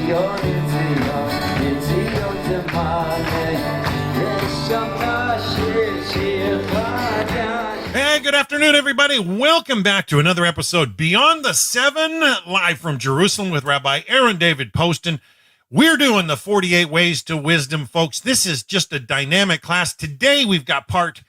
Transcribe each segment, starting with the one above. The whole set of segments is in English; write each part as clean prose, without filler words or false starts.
Hey, good afternoon, everybody. Welcome back to another episode Beyond the Seven, live from Jerusalem with Rabbi Aaron David Poston. We're doing the 48 Ways to Wisdom, folks. This is just a dynamic class. Today, we've got part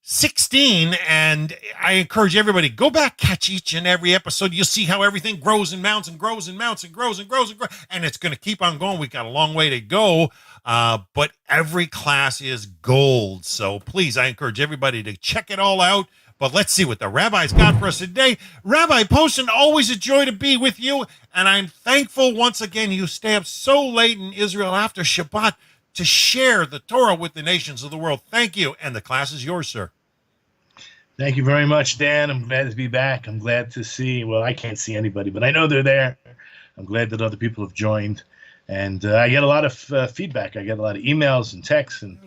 16, and I encourage everybody, go back, catch each and every episode. You'll see how everything grows and mounts and grows and mounts and grows and grows and grows, and it's going to keep on going. We've got a long way to go, but every class is gold. So please, I encourage everybody to check it all out. But let's see what the Rabbi's got for us today. Rabbi Poston, always a joy to be with you, and I'm thankful once again you stay up so late in Israel after Shabbat to share the Torah with the nations of the world. Thank you, and the class is yours, sir. Thank you very much, Dan. I'm glad to be back. I'm glad to see, well, I can't see anybody, but I know they're there. I'm glad that other people have joined. And I get a lot of feedback. I get a lot of emails and texts, and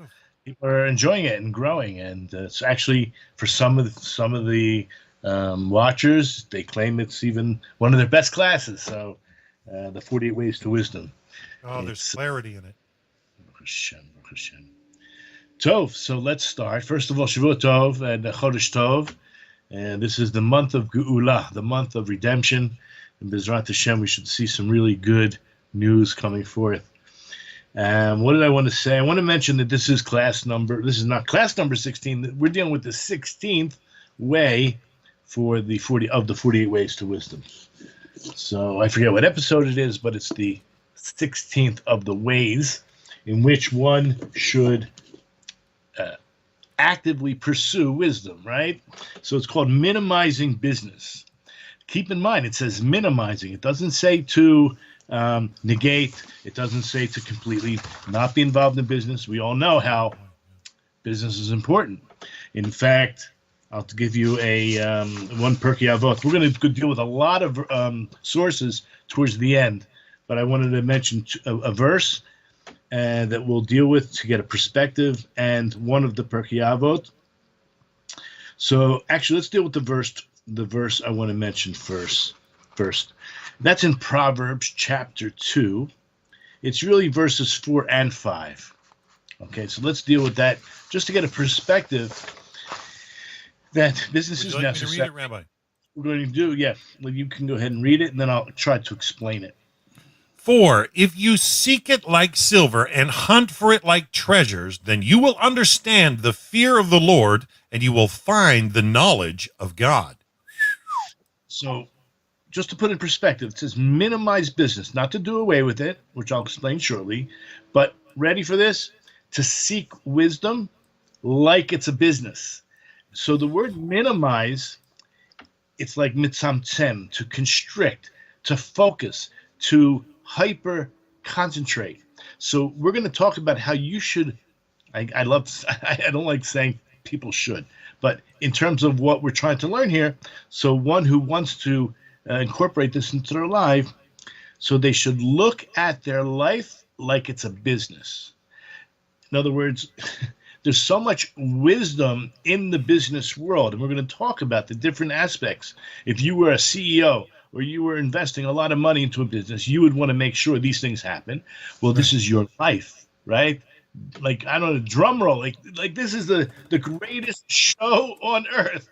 people are enjoying it and growing. And it's actually, for some of the watchers, they claim it's even one of their best classes. So the 48 Ways to Wisdom. Oh, there's clarity in it. Hashem. Tov, so let's start. First of all, Shavuot Tov and Chodesh Tov. And this is the month of Geula, the month of redemption. And Bezrat Hashem, we should see some really good news coming forth. What did I want to say? I want to mention that this is not class number 16. We're dealing with the 16th way for the 48 Ways to Wisdom. So I forget what episode it is, but it's the 16th of the ways in which one should actively pursue wisdom, right? So it's called minimizing business. Keep in mind, it says minimizing. It doesn't say to negate. It doesn't say to completely not be involved in business. We all know how business is important. In fact, I'll give you one Pirkei Avot. We're going to deal with a lot of sources towards the end, but I wanted to mention a verse that we'll deal with to get a perspective, and one of the Pirkei Avot. So actually, let's deal with the verse I want to mention first. That's in Proverbs chapter 2. It's really verses 4 and 5. Okay, so let's deal with that just to get a perspective that business is necessary. Would you like me to read it, Rabbi? We're going to do, yeah. Well, you can go ahead and read it, and then I'll try to explain it. For if you seek it like silver and hunt for it like treasures, then you will understand the fear of the Lord, and you will find the knowledge of God. So, just to put in perspective, it says minimize business, not to do away with it, which I'll explain shortly, but ready for this? To seek wisdom like it's a business. So the word minimize, it's like mitzamtzem, to constrict, to focus, to hyper concentrate. So we're going to talk about how you should, I don't like saying people should, but in terms of what we're trying to learn here, so one who wants to incorporate this into their life, so they should look at their life like it's a business. In other words, there's so much wisdom in the business world, and we're going to talk about the different aspects. If you were a CEO, or you were investing a lot of money into a business, you would want to make sure these things happen. Well, this is your life, right? Like, I don't know, drum roll. Like this is the greatest show on earth,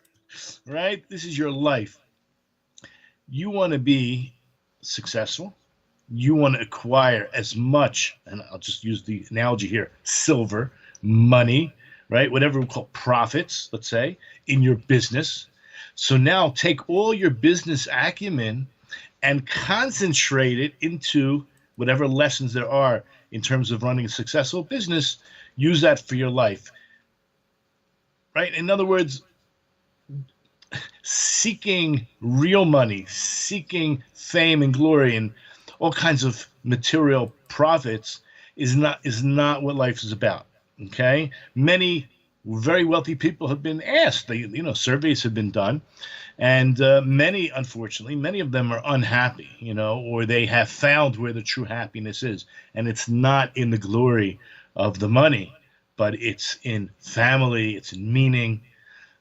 right? This is your life. You want to be successful. You want to acquire as much, and I'll just use the analogy here, silver, money, right? Whatever we call profits, let's say, in your business. So now take all your business acumen and concentrate it into whatever lessons there are in terms of running a successful business. Use that for your life, right? In other words, seeking real money, seeking fame and glory and all kinds of material profits is not what life is about, okay? Many very wealthy people have been asked. Surveys have been done, and many of them are unhappy, or they have found where the true happiness is, and it's not in the glory of the money, but it's in family, it's in meaning,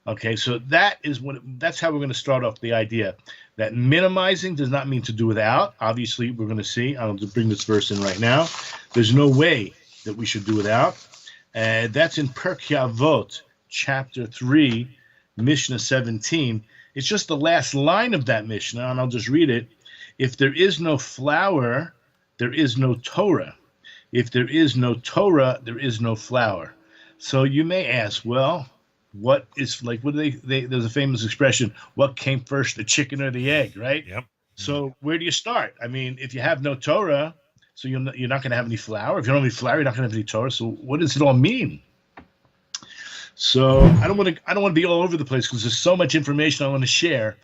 Okay, so that's how we're going to start off the idea that minimizing does not mean to do without. Obviously, we're going to see. I'll just bring this verse in right now. There's no way that we should do without. That's in Pirkei Avot, chapter 3, Mishnah 17. It's just the last line of that Mishnah, and I'll just read it. If there is no flour, there is no Torah. If there is no Torah, there is no flour. So you may ask, well, what is like? What do they? There's a famous expression: "What came first, the chicken or the egg?" Right? Yep. So where do you start? I mean, if you have no Torah, so you're not going to have any flour. If you don't have any flour, you're not going to have any Torah. So what does it all mean? So I don't want to be all over the place because there's so much information I want to share.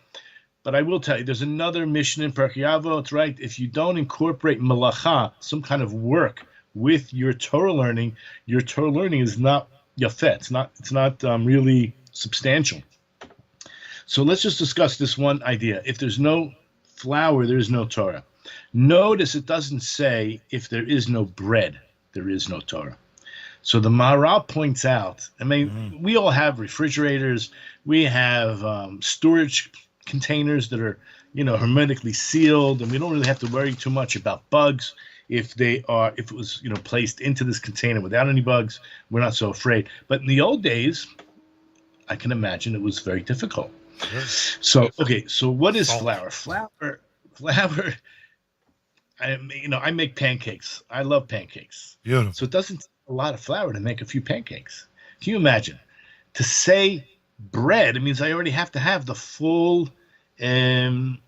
But I will tell you, there's another Mishnah in Pirkei Avot, right? If you don't incorporate malacha, some kind of work, with your Torah learning is not yafet. It's not really substantial. So let's just discuss this one idea. If there's no flour, there is no Torah. Notice it doesn't say if there is no bread, there is no Torah. So the Maharal points out, I mean, we all have refrigerators, we have storage containers that are, hermetically sealed, and we don't really have to worry too much about bugs. If it was, placed into this container without any bugs, we're not so afraid. But in the old days, I can imagine it was very difficult. Sure. So, okay, so what is flour? Flour. I make pancakes. I love pancakes. Beautiful. So it doesn't take a lot of flour to make a few pancakes. Can you imagine? To say bread, it means I already have to have the full, the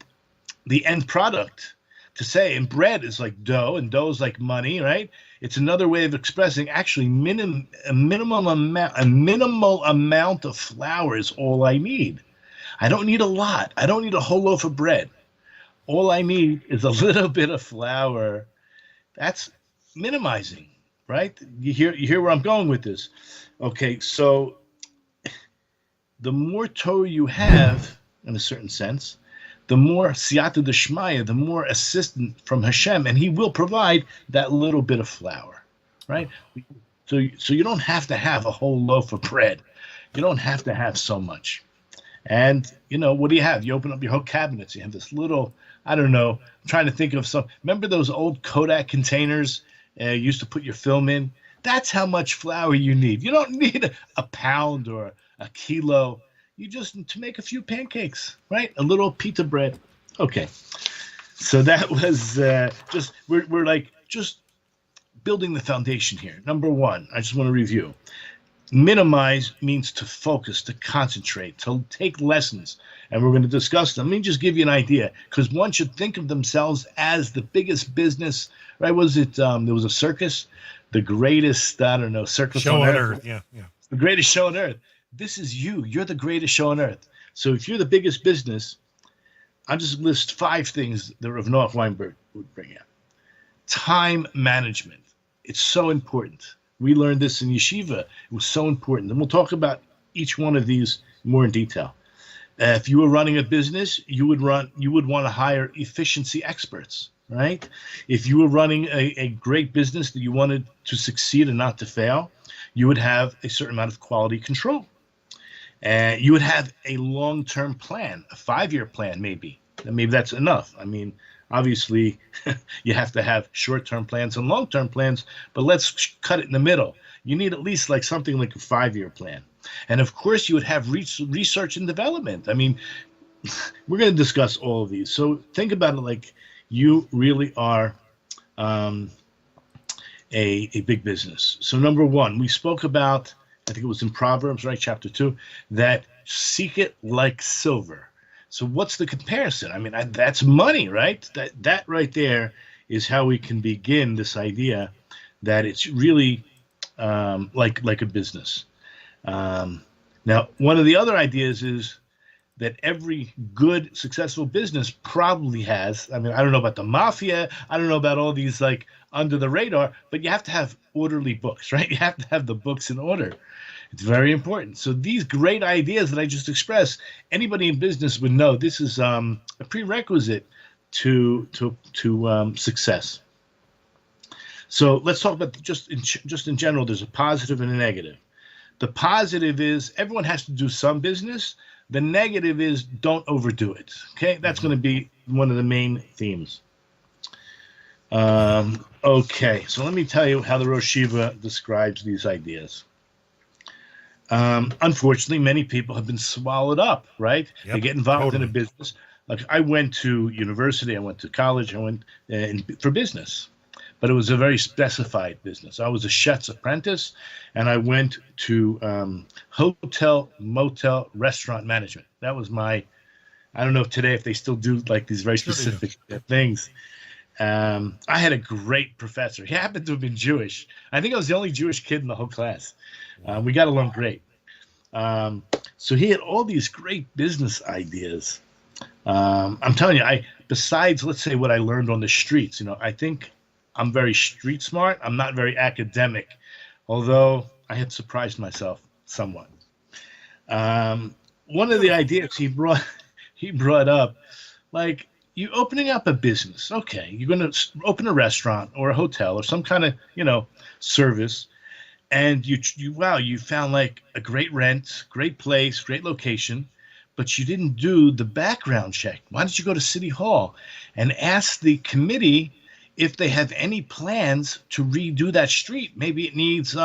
end product. To say, and bread is like dough, and dough is like money, right? It's another way of expressing actually a minimal amount of flour is all I need. I don't need a lot. I don't need a whole loaf of bread. All I need is a little bit of flour. That's minimizing, right? You hear where I'm going with this. Okay, so the more Torah you have, in a certain sense, the more siyata d'shmaya, the more assistance from Hashem, and He will provide that little bit of flour, right? So you don't have to have a whole loaf of bread. You don't have to have so much. And, what do you have? You open up your whole cabinets. You have this little, I don't know, I'm trying to think of some. Remember those old Kodak containers you used to put your film in? That's how much flour you need. You don't need a pound or a kilo. You just need to make a few pancakes, right? A little pita bread. Okay. So that was we're just building the foundation here. Number one, I just want to review. Minimize means to focus, to concentrate, to take lessons. And we're going to discuss them. Let me just give you an idea, because one should think of themselves as the biggest business, right? Was it, there was a circus, the greatest, circus show on earth. Yeah. The greatest show on earth. This is you. You're the greatest show on earth. So if you're the biggest business, I'll just list 5 things that Rav Noach Weinberg would bring out. Time management. It's so important. We learned this in yeshiva. It was so important. And we'll talk about each one of these more in detail. If you were running a business, you would want to hire efficiency experts, right? If you were running a great business that you wanted to succeed and not to fail, you would have a certain amount of quality control. You would have a long-term plan, a 5-year plan maybe. And maybe that's enough. I mean, obviously, you have to have short-term plans and long-term plans, but let's cut it in the middle. You need at least something like a 5-year plan. And of course, you would have research and development. I mean, we're going to discuss all of these. So think about it like you really are a big business. So number one, we spoke about, I think it was in Proverbs, right, chapter 2, that seek it like silver. So what's the comparison? I mean, that's money, right? That right there is how we can begin this idea that it's really like a business. Now, one of the other ideas is that every good, successful business probably has, I mean, I don't know about the mafia, I don't know about all these under the radar, but you have to have orderly books, right? You have to have the books in order. It's very important. So these great ideas that I just expressed, anybody in business would know this is a prerequisite to success. So let's talk about just in general. There's a positive and a negative. The positive is everyone has to do some business. The negative is don't overdo it. Okay, that's going to be one of the main themes. Okay, so let me tell you how the Rosh Yeshiva describes these ideas. Unfortunately, many people have been swallowed up, right? Yep, they get involved totally. in a business. Like I went to university, I went to college, I went for business, but it was a very specified business. I was a chef's apprentice, and I went to hotel, motel, restaurant management. That was my, I don't know if today if they still do like these very specific things. I had a great professor. He happened to have been Jewish. I think I was the only Jewish kid in the whole class. We got along great. So he had all these great business ideas. I'm telling you, besides, let's say, what I learned on the streets, I think I'm very street smart. I'm not very academic, although I had surprised myself somewhat. One of the ideas he brought up, like, you opening up a business. Okay, you're going to open a restaurant or a hotel or some kind of, service, and you found like a great rent, great place, great location, but you didn't do the background check. Why don't you go to City Hall and ask the committee if they have any plans to redo that street? Maybe it needs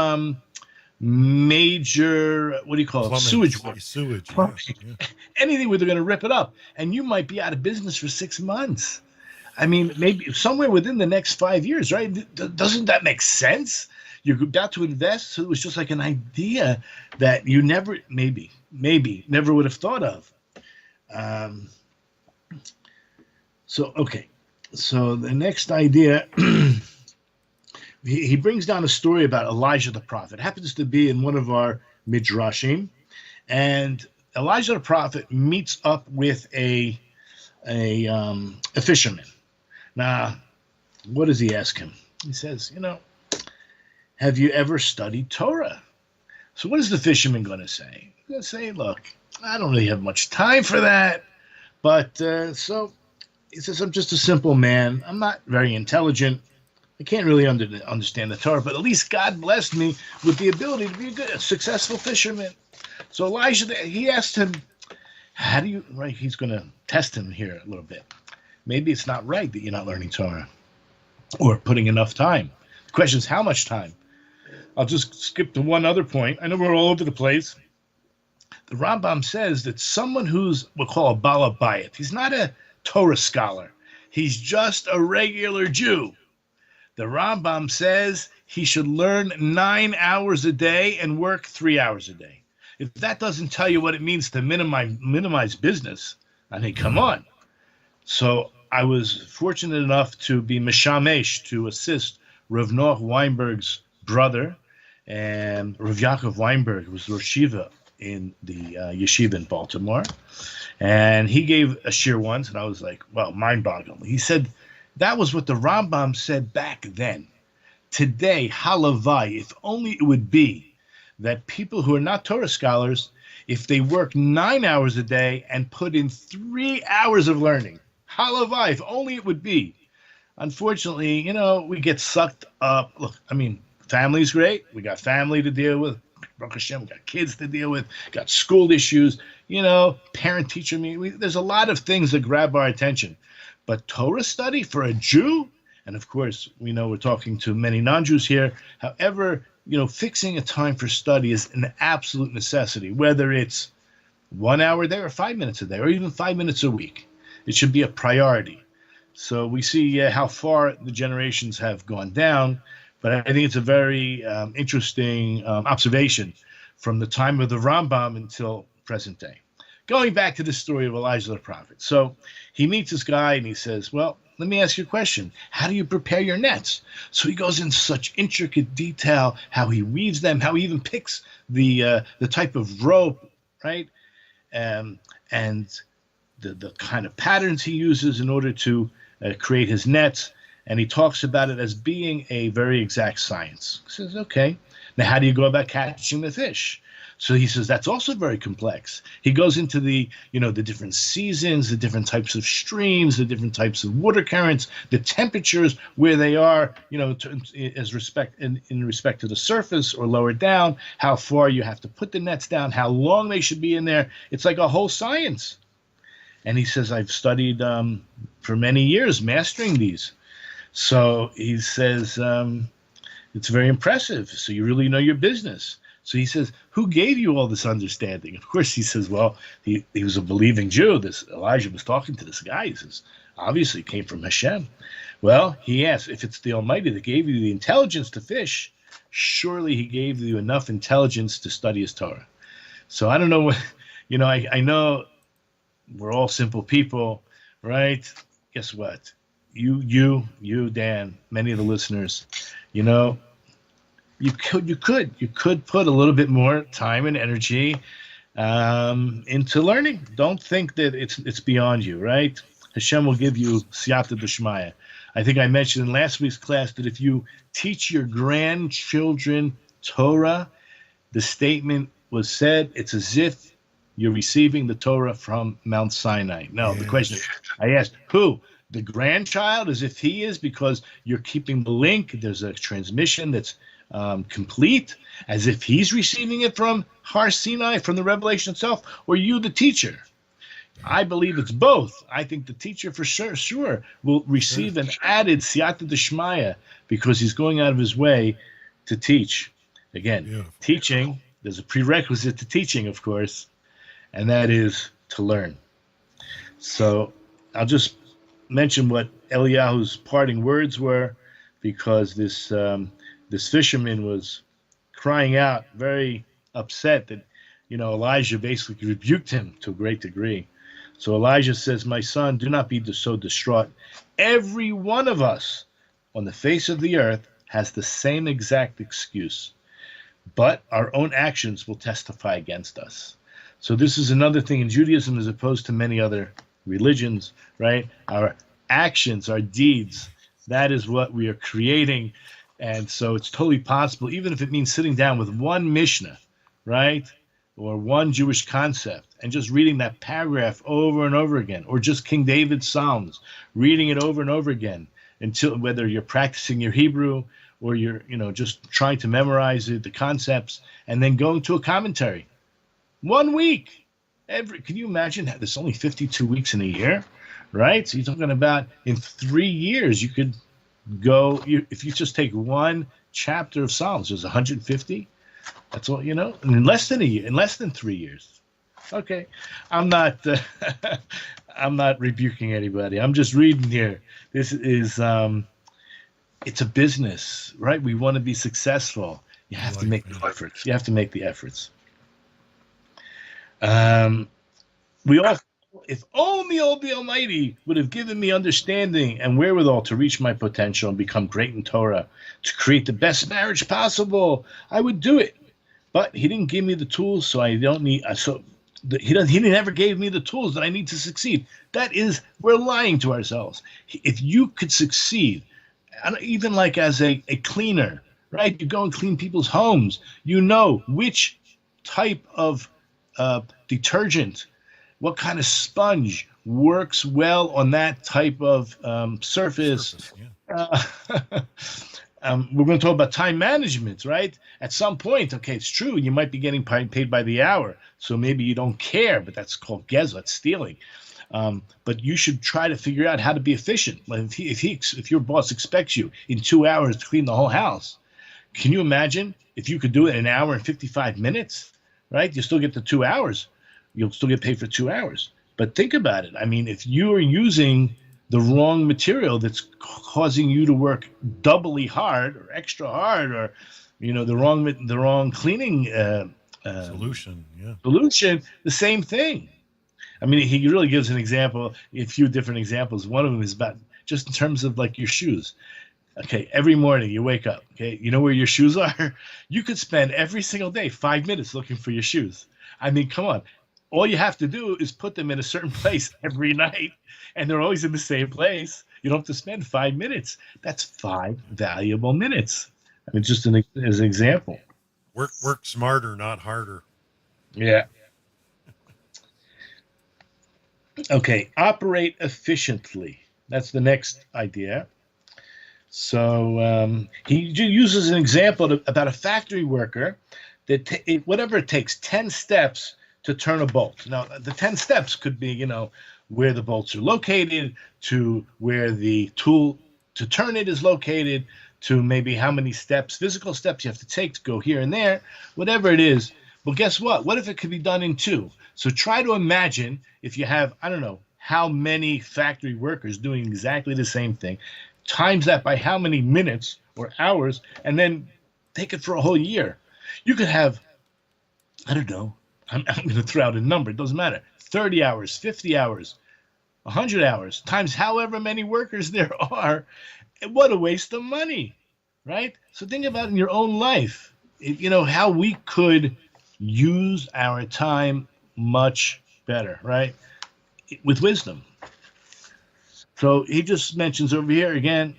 major, what do you call it? Sewage work. Sewage. Yeah. Anything where they're going to rip it up. And you might be out of business for 6 months. I mean, maybe somewhere within the next 5 years, right? Doesn't that make sense? You're about to invest, so it was just like an idea that you never, maybe never would have thought of. Okay. So the next idea, he brings down a story about Elijah the prophet. It happens to be in one of our midrashim, and Elijah the prophet meets up with a fisherman. Now, what does he ask him? He says, have you ever studied Torah? So what is the fisherman going to say? He's going to say, look, I don't really have much time for that. But so he says, I'm just a simple man. I'm not very intelligent. I can't really understand the Torah, but at least God blessed me with the ability to be a successful fisherman. So Elijah, he asked him, how do you, right? He's going to test him here a little bit. Maybe it's not right that you're not learning Torah or putting enough time. The question is, how much time? I'll just skip to one other point. I know we're all over the place. The Rambam says that someone who's, we'll call a Bala Bayit, he's not a Torah scholar. He's just a regular Jew. The Rambam says he should learn 9 hours a day and work 3 hours a day. If that doesn't tell you what it means to minimize business, I mean, come on. So I was fortunate enough to be Mishamesh, to assist Rav Noach Weinberg's brother, and Rav Yaakov Weinberg was Rosh Yeshiva in the yeshiva in Baltimore. And he gave a shir once, and I was like, well, mind-boggling. He said that was what the Rambam said back then. Today, halavai, if only it would be that people who are not Torah scholars, if they work 9 hours a day and put in 3 hours of learning, halavai, if only it would be. Unfortunately, we get sucked up. Look, I mean, family's great. We got family to deal with. Baruch Hashem, we got kids to deal with, got school issues, parent-teacher meeting. There's a lot of things that grab our attention. But Torah study for a Jew, and of course, we know we're talking to many non-Jews here. However, fixing a time for study is an absolute necessity, whether it's 1 hour a day or 5 minutes a day, or even 5 minutes a week. It should be a priority. So we see how far the generations have gone down. But I think it's a very interesting observation from the time of the Rambam until present day. Going back to the story of Elijah the prophet. So he meets this guy and he says, well, let me ask you a question. How do you prepare your nets? So he goes in such intricate detail, how he weaves them, how he even picks the type of rope, right? And the kind of patterns he uses in order to create his nets. And he talks about it as being a very exact science. He says, okay, now how do you go about catching the fish? So he says that's also very complex. He goes into the different seasons, the different types of streams, the different types of water currents, the temperatures where they are, in respect to the surface or lower down, how far you have to put the nets down, how long they should be in there. It's like a whole science. And he says, I've studied for many years mastering these. So he says, it's very impressive. So you really know your business. So he says, who gave you all this understanding? Of course, he says, well, he was a believing Jew. This Elijah was talking to this guy. He says, obviously, it came from Hashem. Well, he asked, if it's the Almighty that gave you the intelligence to fish, surely he gave you enough intelligence to study his Torah. So I don't know what, I know we're all simple people, right? Guess what? You, Dan, many of the listeners, you could put a little bit more time and energy into learning. Don't think that it's beyond you, right? Hashem will give you siyata d'shmaya. I think I mentioned in last week's class that if you teach your grandchildren Torah, the statement was said, it's as if you're receiving the Torah from Mount Sinai. No, the question is, I asked, who? The grandchild, as if he is, because you're keeping the link. There's a transmission that's complete, as if he's receiving it from Har Sinai, from the revelation itself, or you, the teacher. I believe it's both. I think the teacher for sure will receive an added siyata d'shmaya because he's going out of his way to teach. Again, teaching, there's a prerequisite to teaching, of course, and that is to learn. So I'll just mention what Eliyahu's parting words were, because this fisherman was crying out, very upset that, Elijah basically rebuked him to a great degree. So Elijah says, my son, do not be so distraught. Every one of us on the face of the earth has the same exact excuse, but our own actions will testify against us. So this is another thing in Judaism, as opposed to many other religions, right? Our actions, our deeds, that is what we are creating. And so it's totally possible, even if it means sitting down with one Mishnah, right? Or one Jewish concept and just reading that paragraph over and over again, or just King David's Psalms, reading it over and over again, until whether you're practicing your Hebrew or you're, just trying to memorize it, the concepts, and then going to a commentary. 1 week. Can you imagine that? There's only 52 weeks in a year, right? So you're talking about in 3 years, you could go, if you just take one chapter of Psalms, there's 150. That's all, in less than a year, in less than 3 years. Okay. I'm not rebuking anybody. I'm just reading here. This is, it's a business, right? We want to be successful. You have to make the efforts. You have to make the efforts. If only the Almighty would have given me understanding and wherewithal to reach my potential and become great in Torah, to create the best marriage possible, I would do it. But he didn't give me the tools, so I don't need. He never gave me the tools that I need to succeed. That is, we're lying to ourselves. If you could succeed, even like as a cleaner, right? You go and clean people's homes. You know which type of detergent, what kind of sponge works well on that type of surface. We're going to talk about time management, right? At some point, okay, it's true, you might be getting paid by the hour, so maybe you don't care, but that's called geza, it's stealing. But you should try to figure out how to be efficient. Like if your boss expects you in 2 hours to clean the whole house, can you imagine if you could do it in an hour and 55 minutes, right? You still get the 2 hours. You'll still get paid for 2 hours. But think about it. I mean, if you are using the wrong material that's causing you to work doubly hard or extra hard, or the wrong cleaning solution, the same thing. I mean, he really gives an example, a few different examples. One of them is about just in terms of like your shoes. Okay, every morning you wake up, okay, you know where your shoes are? You could spend every single day 5 minutes looking for your shoes. I mean, come on. All you have to do is put them in a certain place every night, and they're always in the same place. You don't have to spend 5 minutes. That's 5 valuable minutes. I mean, just as an example. Work smarter, not harder. Yeah. Okay, operate efficiently. That's the next idea. So he uses an example about a factory worker that whatever it takes, 10 steps to turn a bolt. Now, the 10 steps could be, where the bolts are located, to where the tool to turn it is located, to maybe how many steps, physical steps you have to take to go here and there, whatever it is. Well, guess what? What if it could be done in 2? So try to imagine if you have, I don't know, how many factory workers doing exactly the same thing, times that by how many minutes or hours, and then take it for a whole year. You could have, I don't know, I'm going to throw out a number, it doesn't matter, 30 hours, 50 hours, 100 hours, times however many workers there are. What a waste of money, right? So think about in your own life, how we could use our time much better, right? With wisdom. So he just mentions over here again,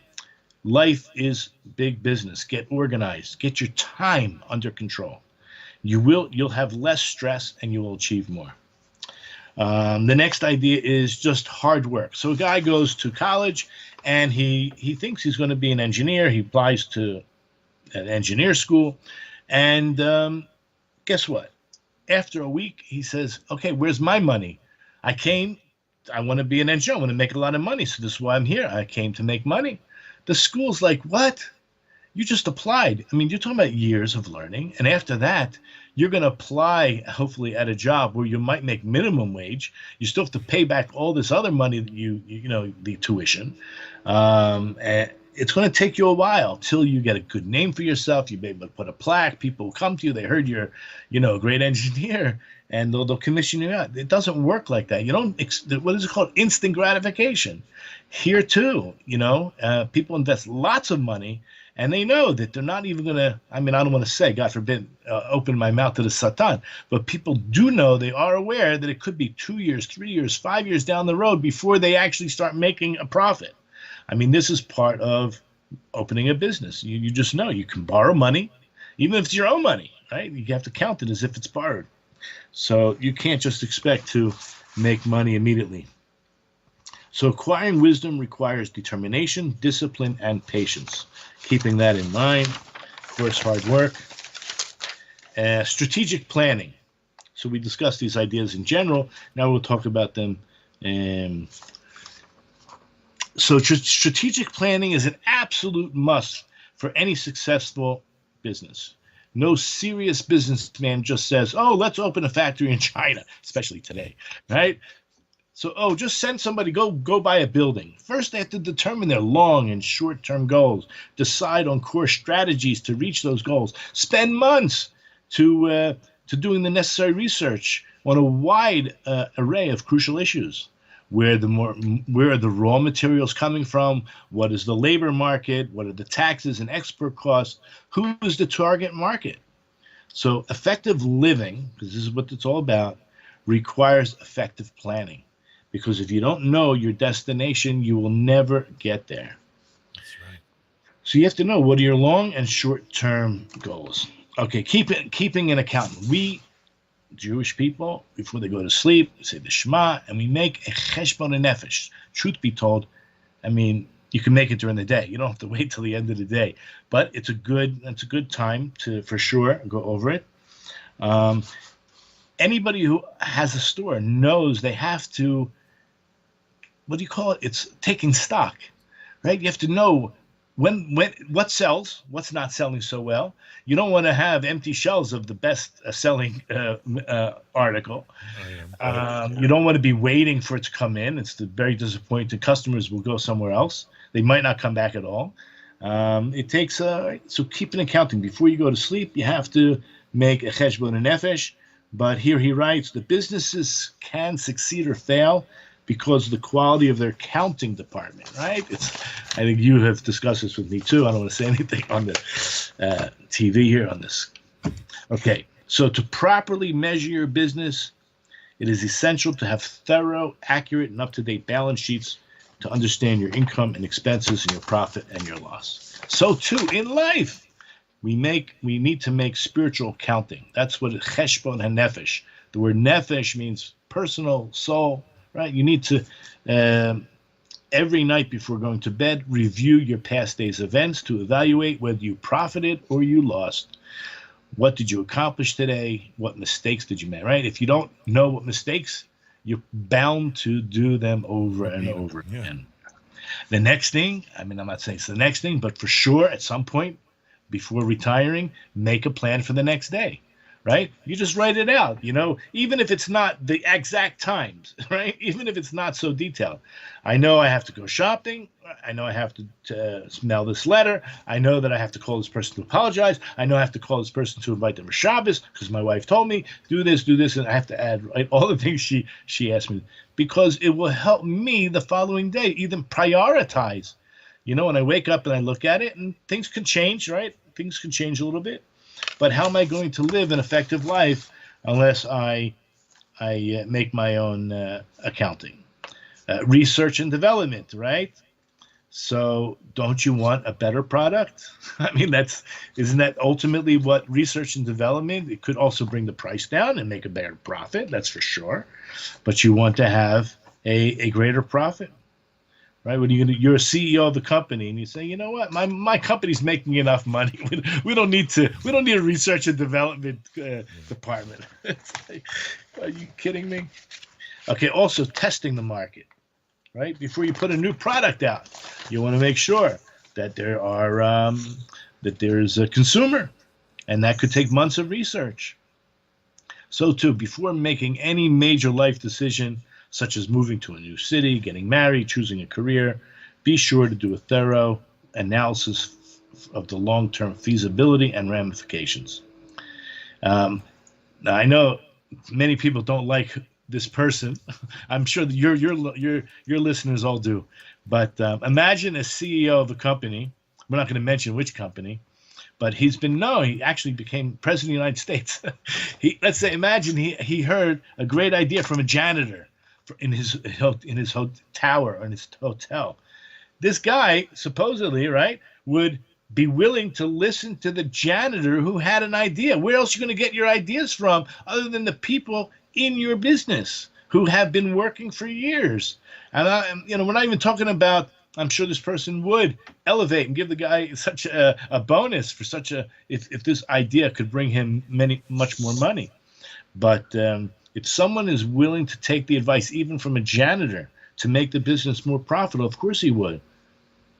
life is big business. Get organized. Get your time under control. You'll have less stress and you will achieve more. The next idea is just hard work. So a guy goes to college and he thinks he's going to be an engineer. He applies to an engineer school. And guess what? After a week, he says, okay, where's my money? I want to be an engineer. I want to make a lot of money. So this is why I'm here. I came to make money. The school's like, what? You just applied. I mean, you're talking about years of learning. And after that, you're going to apply, hopefully, at a job where you might make minimum wage. You still have to pay back all this other money that the tuition. And it's going to take you a while till you get a good name for yourself. You maybe put a plaque. People will come to you. They heard you're, a great engineer, and they'll commission you out. It doesn't work like that. You don't. What is it called? Instant gratification. Here too, people invest lots of money, and they know that they're not even going to. I mean, I don't want to say, God forbid, open my mouth to the Satan, but people do know, they are aware that it could be 2 years, 3 years, 5 years down the road before they actually start making a profit. I mean, this is part of opening a business. You just know you can borrow money, even if it's your own money, right? You have to count it as if it's borrowed. So you can't just expect to make money immediately. So acquiring wisdom requires determination, discipline, and patience. Keeping that in mind, of course, hard work. Strategic planning. So we discussed these ideas in general. Now we'll talk about them. So strategic planning is an absolute must for any successful business. No serious businessman just says, oh, let's open a factory in China, especially today, right? So, just send somebody, go buy a building. First, they have to determine their long and short-term goals, decide on core strategies to reach those goals, spend months to doing the necessary research on a wide array of crucial issues. Where are the raw materials coming from? What is the labor market? What are the taxes and export costs? Who is the target market? So effective living, because this is what it's all about, requires effective planning. Because if you don't know your destination, you will never get there. That's right. So you have to know, what are your long and short-term goals? Okay, keeping an accountant. We Jewish people, before they go to sleep, we say the Shema, and we make a cheshbon nefesh. Truth be told, I mean, you can make it during the day. You don't have to wait till the end of the day. But it's a good time to, for sure, go over it. Anybody who has a store knows they have to, what do you call it? It's taking stock, right? You have to know when what sells, what's not selling so well. You don't want to have empty shelves of the best selling article. You don't want to be waiting for it to come in. It's very disappointing. Customers will go somewhere else. They might not come back at all. It takes so keep an accounting. Before you go to sleep, you have to make a cheshbon nefesh. But here he writes, the businesses can succeed or fail because of the quality of their accounting department, right? I think you have discussed this with me too. I don't want to say anything on the TV here on this. Okay, so to properly measure your business, it is essential to have thorough, accurate, and up-to-date balance sheets to understand your income and expenses and your profit and your loss. So too in life, we need to make spiritual accounting. That's what cheshbon hanefesh. The word nefesh means personal, soul, right? You need to every night before going to bed review your past day's events to evaluate whether you profited or you lost. What did you accomplish today? What mistakes did you make, right? If you don't know what mistakes, you're bound to do them over and over again. The next thing, I mean, I'm not saying it's the next thing, but for sure at some point before retiring, make a plan for the next day, right? You just write it out, even if it's not the exact times, right? Even if it's not so detailed. I know I have to go shopping. I know I have to mail this letter. I know that I have to call this person to apologize. I know I have to call this person to invite them for Shabbos because my wife told me, do this, and I have to add all the things she asked me, because it will help me the following day even prioritize. When I wake up and I look at it, and things can change, right? Things can change a little bit. But how am I going to live an effective life unless I make my own accounting? Research and development, right? So don't you want a better product? I mean, isn't that ultimately what research and development? It could also bring the price down and make a better profit, that's for sure. But you want to have a greater profit, right? When you're a CEO of the company and you say, you know what, my company's making enough money. We don't need a research and development department. It's like, are you kidding me? Okay, also testing the market. Right? Before you put a new product out, you want to make sure that there's a consumer, and that could take months of research. So too, before making any major life decision, such as moving to a new city, getting married, choosing a career, be sure to do a thorough analysis of the long-term feasibility and ramifications. Now, I know many people don't like this person. I'm sure that your listeners all do. But imagine a CEO of a company. We're not going to mention which company, but he actually became president of the United States. Imagine he heard a great idea from a janitor in his tower or in his hotel. This guy supposedly, right, would be willing to listen to the janitor who had an idea. Where else are you going to get your ideas from other than the people in your business who have been working for years? And we're not even talking about, I'm sure this person would elevate and give the guy such a bonus for if this idea could bring him much more money. But if someone is willing to take the advice even from a janitor to make the business more profitable, of course he would.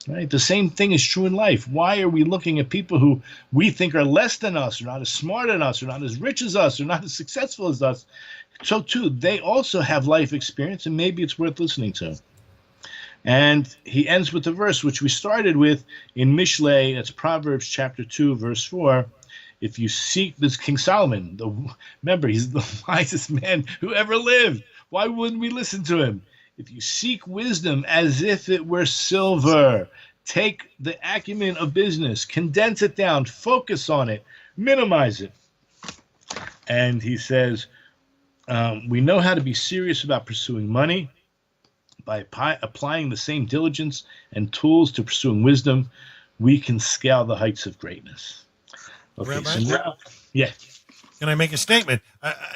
Right? The same thing is true in life. Why are we looking at people who we think are less than us, or not as smart as us, or not as rich as us, or not as successful as us? So too, they also have life experience, and maybe it's worth listening to. And he ends with the verse which we started with in Mishlei. That's Proverbs chapter 2, verse 4. If you seek this, King Solomon, remember, he's the wisest man who ever lived. Why wouldn't we listen to him? If you seek wisdom as if it were silver, take the acumen of business, condense it down, focus on it, minimize it. And he says, we know how to be serious about pursuing money by applying the same diligence and tools to pursuing wisdom. We can scale the heights of greatness. Okay, Rabbi? so now, yeah. Can I make a statement?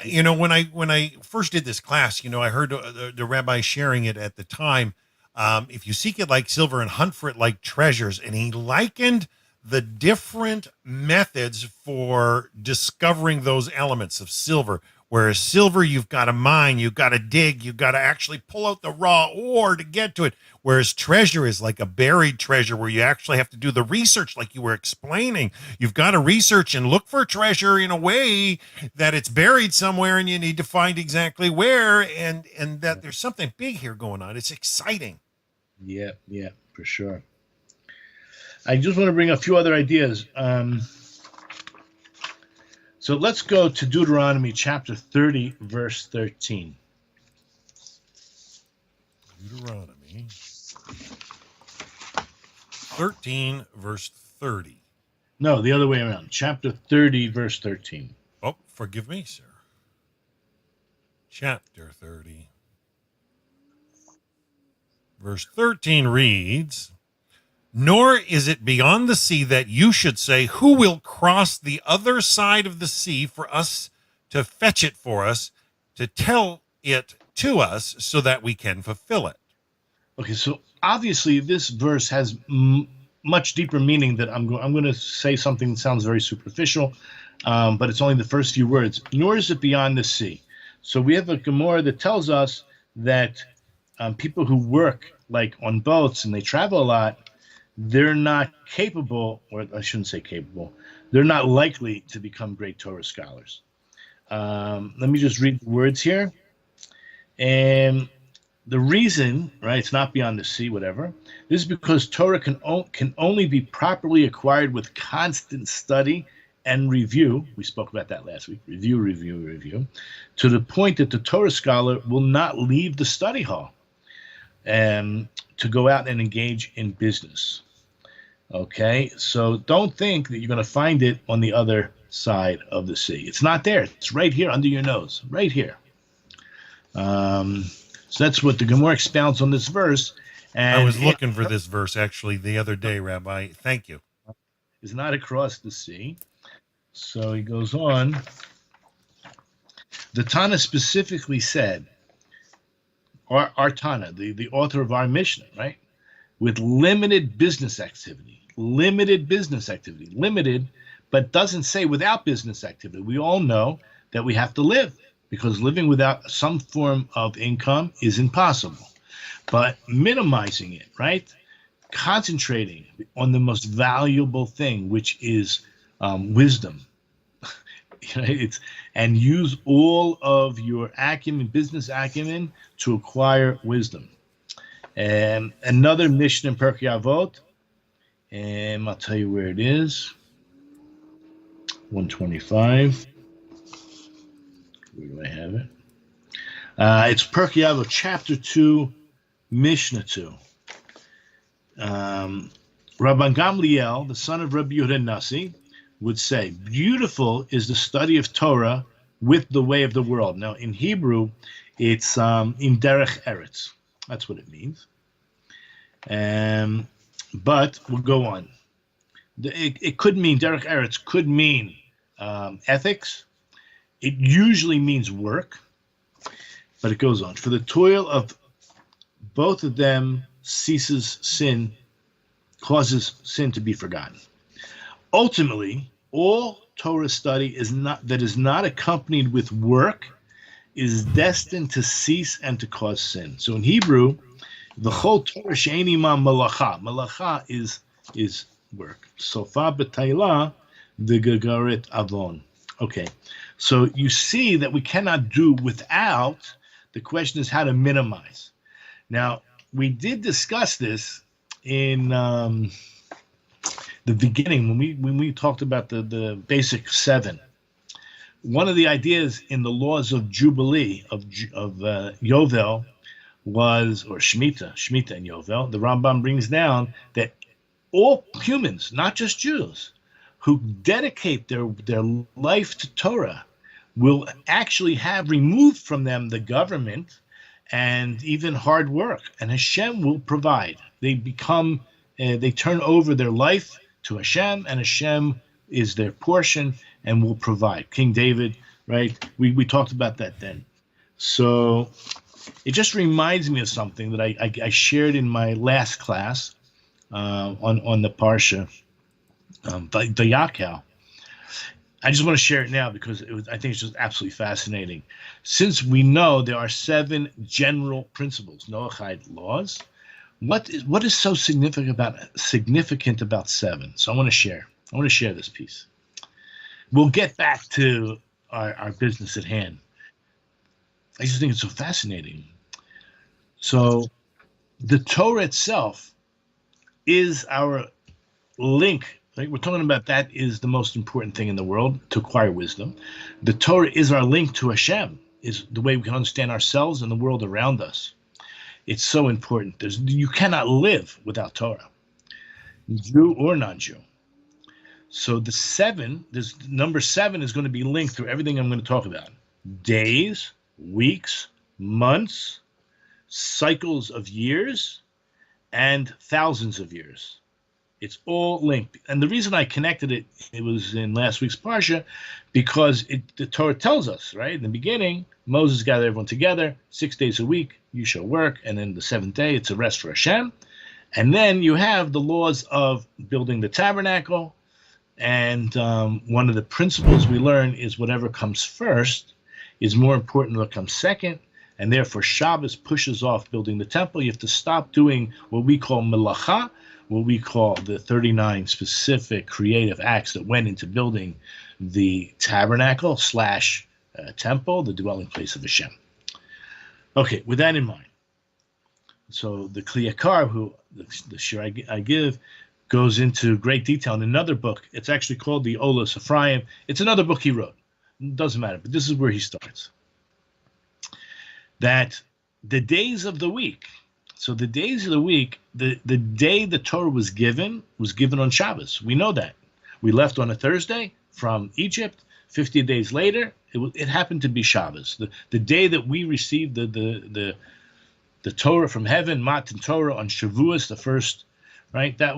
When I first did this class, I heard the rabbi sharing it at the time. If you seek it like silver and hunt for it like treasures, and he likened the different methods for discovering those elements of silver. Whereas silver, you've got to mine, you've got to dig, you've got to actually pull out the raw ore to get to it. Whereas treasure is like a buried treasure where you actually have to do the research like you were explaining. You've got to research and look for treasure in a way that it's buried somewhere and you need to find exactly where, and that there's something big here going on. It's exciting. Yeah, for sure. I just want to bring a few other ideas. So let's go to Deuteronomy chapter 30, verse 13. Deuteronomy 13, verse 30. No, the other way around. Chapter 30, verse 13. Oh, forgive me, sir. Chapter 30. Verse 13 reads, Nor is it beyond the sea that you should say, who will cross the other side of the sea for us to fetch it for us, to tell it to us so that we can fulfill it. Okay, so obviously this verse has much deeper meaning that I'm going to say something that sounds very superficial, but it's only the first few words. Nor is it beyond the sea. So we have a Gemara that tells us that people who work like on boats and they travel a lot, they're not capable, or I shouldn't say capable, they're not likely to become great Torah scholars. Let me just read the words here. And the reason, right, it's not beyond the sea, whatever, this is because Torah can only be properly acquired with constant study and review. We spoke about that last week. Review, to the point that the Torah scholar will not leave the study hall to go out and engage in business. Okay, so don't think that you're going to find it on the other side of the sea. It's not there. It's right here under your nose, right here. So that's what the Gemara expounds on this verse. And I was looking for this verse actually the other day, Rabbi. Thank you. It's not across the sea. So he goes on. The Tana specifically said, our Tana, the author of our Mishnah, right? With limited business activity, but doesn't say without business activity. We all know that we have to live, because living without some form of income is impossible. But minimizing it, right? Concentrating on the most valuable thing, which is wisdom. And use all of your acumen, business acumen, to acquire wisdom. And another mission in Pirkei Avot, and I'll tell you where it is. 125. Where do I have it? It's Pirkei Avot, chapter 2, Mishnah 2. Rabban Gamliel, the son of Rabbi Yehuda Nasi, would say, beautiful is the study of Torah with the way of the world. Now, in Hebrew, it's in derech eretz. That's what it means. But we'll go on. It could mean, derech eretz could mean ethics. It usually means work, but it goes on. For the toil of both of them causes sin to be forgotten. Ultimately, all Torah study is not accompanied with work is destined to cease and to cause sin. So in Hebrew, the whole Torah she'eni ma malacha. Malacha is work. Sofa b'tayla the gagaret avon. Okay, so you see that we cannot do without. The question is how to minimize. Now, we did discuss this in the beginning when we talked about the basic 7. One of the ideas in the laws of Jubilee of Yovel was, or Shemitah and Yovel, the Rambam brings down that all humans, not just Jews, who dedicate their life to Torah will actually have removed from them the government and even hard work, and Hashem will provide. They become, they turn over their life to Hashem, and Hashem is their portion and will provide. King David, right? We talked about that then. So it just reminds me of something that I shared in my last class on the Parsha, the Yakel. I just want to share it now because I think it's just absolutely fascinating. Since we know there are 7 general principles, Noahide laws, what is so significant about 7? So I want to share this piece. We'll get back to our business at hand. I just think it's so fascinating. So the Torah itself is our link. Right? We're talking about that is the most important thing in the world, to acquire wisdom. The Torah is our link to Hashem, is the way we can understand ourselves and the world around us. It's so important. You cannot live without Torah, Jew or non-Jew. So number 7 is going to be linked through everything I'm going to talk about. Days, weeks, months, cycles of years, and thousands of years. It's all linked. And the reason I connected it, it was in last week's Parsha, because the Torah tells us, right? In the beginning, Moses gathered everyone together, 6 days a week, you shall work, and then the seventh day, it's a rest for Hashem. And then you have the laws of building the tabernacle, and one of the principles we learn is whatever comes first is more important than what comes second, and therefore Shabbos pushes off building the temple. You have to stop doing what we call melacha, what we call the 39 specific creative acts that went into building the tabernacle / temple, the dwelling place of Hashem. Okay, with that in mind, so the Kli Yakar, who the shir I give, goes into great detail in another book. It's actually called the Olos Ephraim. It's another book he wrote. It doesn't matter, but this is where he starts. That the days of the week, so the days of the week, the day the Torah was given on Shabbos. We know that. We left on a Thursday from Egypt. 50 days later, it happened to be Shabbos. The day that we received the Torah from heaven, Matan Torah, on Shavuos, the first, right? That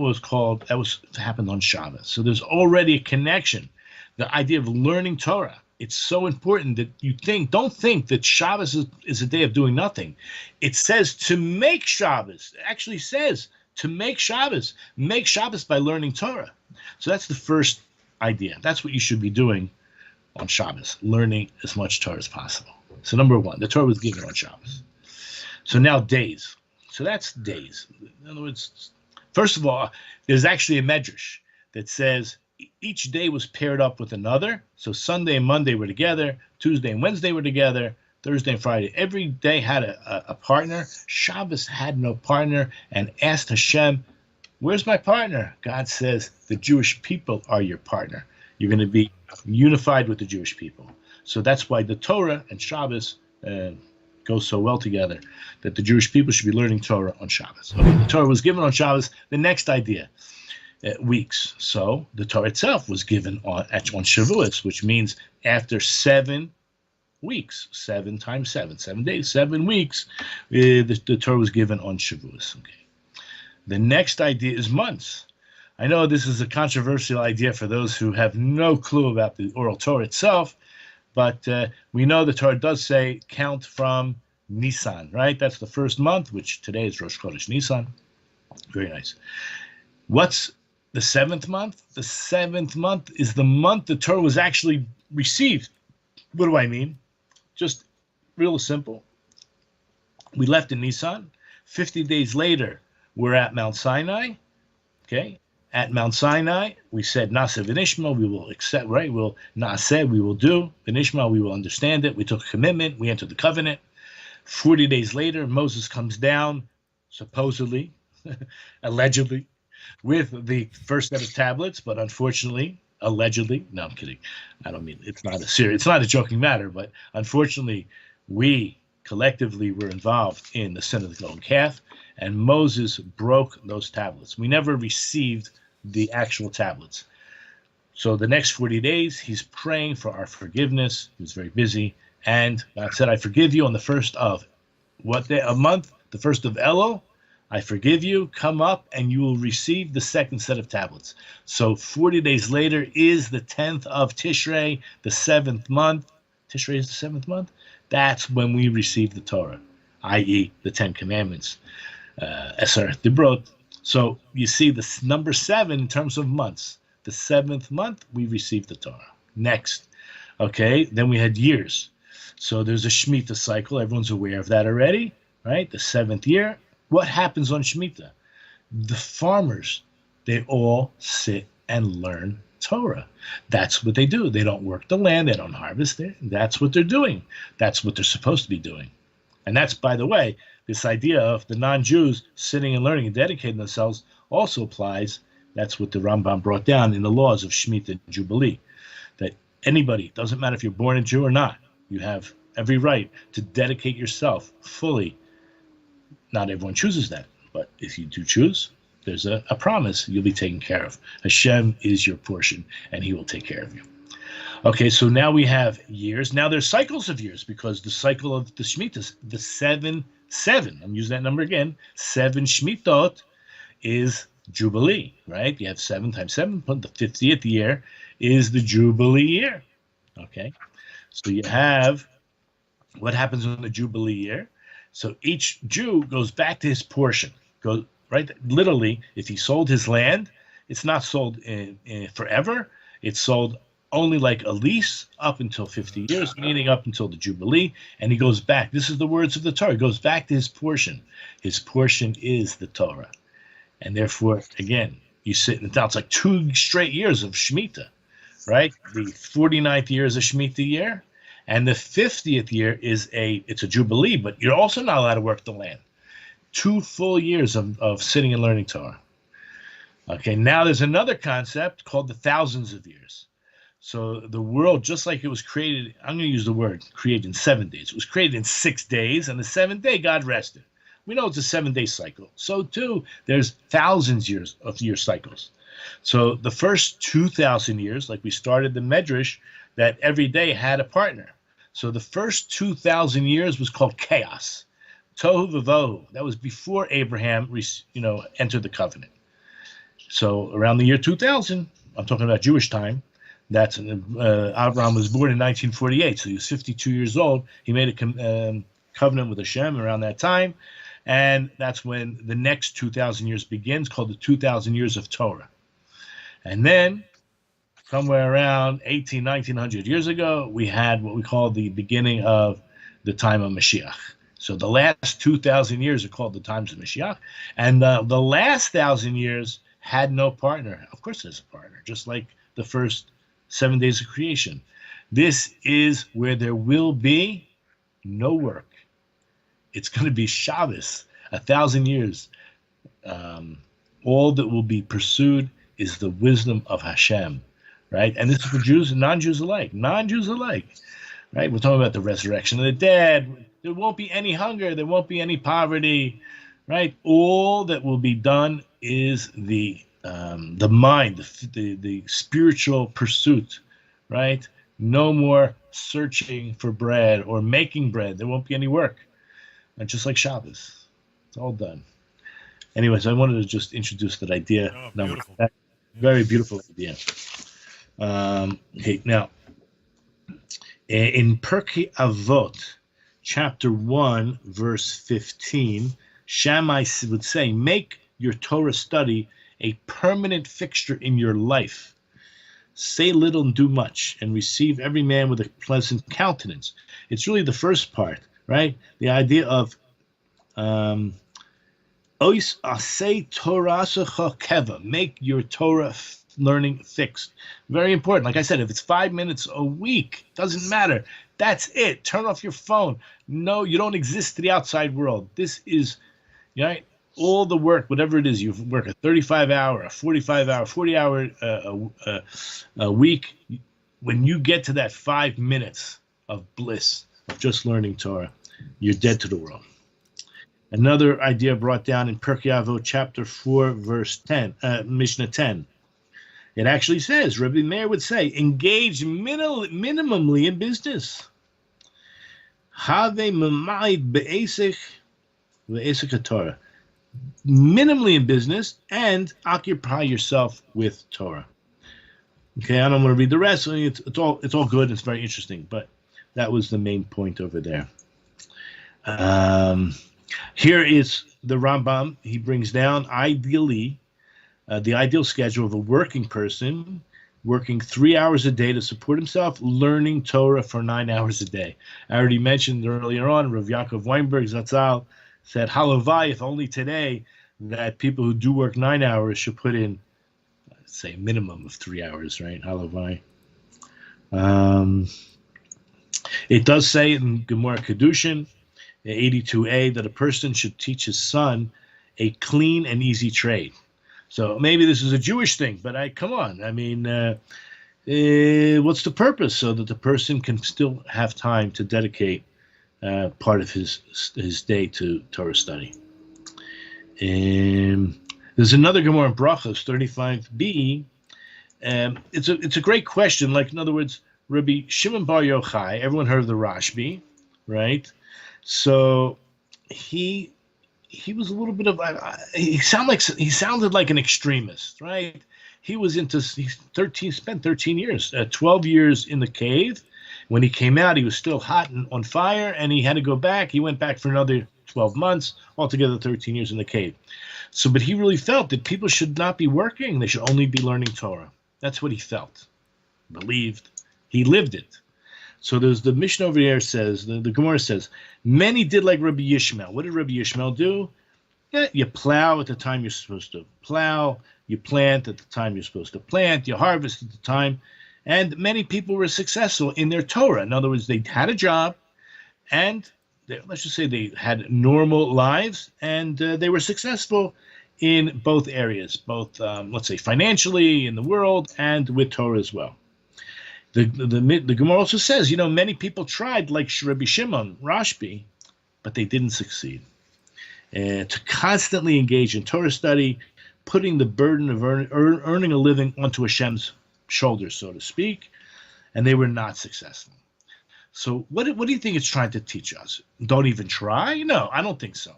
happened on Shabbos. So there's already a connection. The idea of learning Torah. It's so important that don't think that Shabbos is a day of doing nothing. It says to make Shabbos. It actually says to make Shabbos. Make Shabbos by learning Torah. So that's the first idea. That's what you should be doing on Shabbos, learning as much Torah as possible. So number one, the Torah was given on Shabbos. So now days. So that's days. In other words, first of all, there's actually a medrash that says each day was paired up with another. So Sunday and Monday were together, Tuesday and Wednesday were together, Thursday and Friday. Every day had a partner. Shabbos had no partner and asked Hashem, where's my partner? God says, the Jewish people are your partner. You're going to be unified with the Jewish people. So that's why the Torah and Shabbos go so well together, that the Jewish people should be learning Torah on Shabbos. Okay, the Torah was given on Shabbos. The next idea, weeks. So the Torah itself was given on Shavuos, which means after 7 weeks, 7 times 7, 7 days, 7 weeks, the Torah was given on Shavuos. Okay. The next idea is months. I know this is a controversial idea for those who have no clue about the oral Torah itself, but we know the Torah does say count from Nisan, right? That's the first month, which today is Rosh Chodesh Nisan. Very nice. What's the 7th month? The 7th month is the month the Torah was actually received. What do I mean? Just real simple. We left in Nisan. 50 days later, we're at Mount Sinai. Okay. At Mount Sinai, we said, Nasa v'nishma, we will accept, right? We'll Nasa, we will do. V'nishma, we will understand it. We took a commitment. We entered the covenant. 40 days later, Moses comes down, supposedly, allegedly, with the first set of tablets, but unfortunately, allegedly, no, I'm kidding. I don't mean, it's not a joking matter, but unfortunately, we collectively were involved in the sin of the golden calf, and Moses broke those tablets. We never received the actual tablets. So the next 40 days, he's praying for our forgiveness. He was very busy. And God said, I forgive you on the first of what day? A month? The first of Elul. I forgive you. Come up and you will receive the second set of tablets. So 40 days later is the 10th of Tishrei, the 7th month. Tishrei is the 7th month. That's when we receive the Torah, i.e. the 10 Commandments. Eser Dibrot. So you see the number 7 in terms of months. The 7th month, we received the Torah. Next. Okay, then we had years. So there's a Shemitah cycle. Everyone's aware of that already, right? The 7th year. What happens on Shemitah? The farmers, they all sit and learn Torah. That's what they do. They don't work the land. They don't harvest it. That's what they're doing. That's what they're supposed to be doing. And that's, by the way, this idea of the non-Jews sitting and learning and dedicating themselves also applies. That's what the Rambam brought down in the laws of Shemitah and Jubilee. That anybody, doesn't matter if you're born a Jew or not, you have every right to dedicate yourself fully. Not everyone chooses that, but if you do choose, there's a promise you'll be taken care of. Hashem is your portion, and he will take care of you. Okay, so now we have years. Now there's cycles of years, because the cycle of the Shemitah, the 7, I'm using that number again, 7 Shmitot is Jubilee, right? You have 7 times 7, but the 50th year is the Jubilee year. Okay, so you have what happens in the Jubilee year. So each Jew goes back to his portion. Goes right. Literally, if he sold his land, it's not sold in forever. It's sold only like a lease up until 50 years, meaning up until the Jubilee, and he goes back. This is the words of the Torah. He goes back to his portion. His portion is the Torah. And therefore, again, you sit and it's like 2 straight years of Shemitah, right? The 49th year is a Shemitah year, and the 50th year it's a Jubilee, but you're also not allowed to work the land. 2 full years of sitting and learning Torah. Okay, now there's another concept called the thousands of years. So the world, just like it was created, I'm going to use the word created in 7 days. It was created in 6 days, and the 7th day God rested. We know it's a 7-day cycle. So too, there's thousands of year cycles. So the first 2,000 years, like we started the Medrash, that every day had a partner. So the first 2,000 years was called chaos. Tohu vavohu. That was before Abraham, entered the covenant. So around the year 2000, I'm talking about Jewish time, that's Abraham was born in 1948, so he was 52 years old. He made a covenant with Hashem around that time, and that's when the next 2,000 years begins, called the 2,000 years of Torah. And then, somewhere around 1900 years ago, we had what we call the beginning of the time of Mashiach. So the last 2,000 years are called the times of Mashiach, and the last 1,000 years had no partner. Of course there's a partner, just like the first 7 days of creation. This is where there will be no work. It's going to be Shabbos, 1,000 years. All that will be pursued is the wisdom of Hashem, right? And this is for Jews and non-Jews alike. Non-Jews alike, right? We're talking about the resurrection of the dead. There won't be any hunger. There won't be any poverty, right? All that will be done is the mind, the spiritual pursuit, right? No more searching for bread or making bread. There won't be any work. And just like Shabbos, it's all done. Anyways, I wanted to just introduce that idea. Oh, beautiful. Very beautiful idea. Okay, now, in Pirkei Avot, chapter 1, verse 15, Shammai would say, make your Torah study a permanent fixture in your life. Say little and do much, and receive every man with a pleasant countenance. It's really the first part, right? The idea of Ois asay Torah keva, make your Torah learning fixed. Very important. Like I said, if it's 5 minutes a week, doesn't matter. That's it. Turn off your phone. No, you don't exist to the outside world. This is, right? All the work, whatever it is, you work a 35-hour, a 45-hour, 40-hour a week. When you get to that 5 minutes of bliss, of just learning Torah, you're dead to the world. Another idea brought down in Pirkei Avot, chapter 4, verse 10, Mishnah 10. It actually says, Rabbi Meir would say, engage minimally in business. Have ma'id be'esech Torah. Minimally in business and occupy yourself with Torah. Okay, I don't want to read the rest. It's all good. It's very interesting, but that was the main point over there. Here is the Rambam. He brings down ideally the ideal schedule of a working person working 3 hours a day to support himself, learning Torah for 9 hours a day. I already mentioned earlier on, Rav Yaakov Weinberg Zatzal said, halavai, if only today, that people who do work 9 hours should put in, say, a minimum of 3 hours, right? Halavai. It does say in Gemara Kedushin, 82a, that a person should teach his son a clean and easy trade. So maybe this is a Jewish thing, but come on. I mean, what's the purpose? So that the person can still have time to dedicate part of his day to Torah study. There's another Gemara in Brachos 35b. It's a great question. Like, in other words, Rabbi Shimon Bar Yochai, everyone heard of the Rashbi, right? So he he was a little bit of he sounded like an extremist, right? He was into spent 13 years, 12 years in the cave. When he came out, he was still hot and on fire, and he had to go back. He went back for another 12 months, altogether 13 years in the cave. So, but he really felt that people should not be working; they should only be learning Torah. That's what he felt, believed. He lived it. So there's the Mishnah over here says, the Gemara says, many did like Rabbi Yishmael. What did Rabbi Yishmael do? Yeah, you plow at the time you're supposed to plow, you plant at the time you're supposed to plant, you harvest at the time. And many people were successful in their Torah. In other words, they had a job, and let's just say they had normal lives, and they were successful in both areas, both, let's say, financially in the world and with Torah as well. The Gemara also says, many people tried, like Rabbi Shimon, Rashbi, but they didn't succeed. To constantly engage in Torah study, putting the burden of earning a living onto Hashem's shoulders, so to speak, and they were not successful. So what do you think it's trying to teach us? Don't even try? No, I don't think so.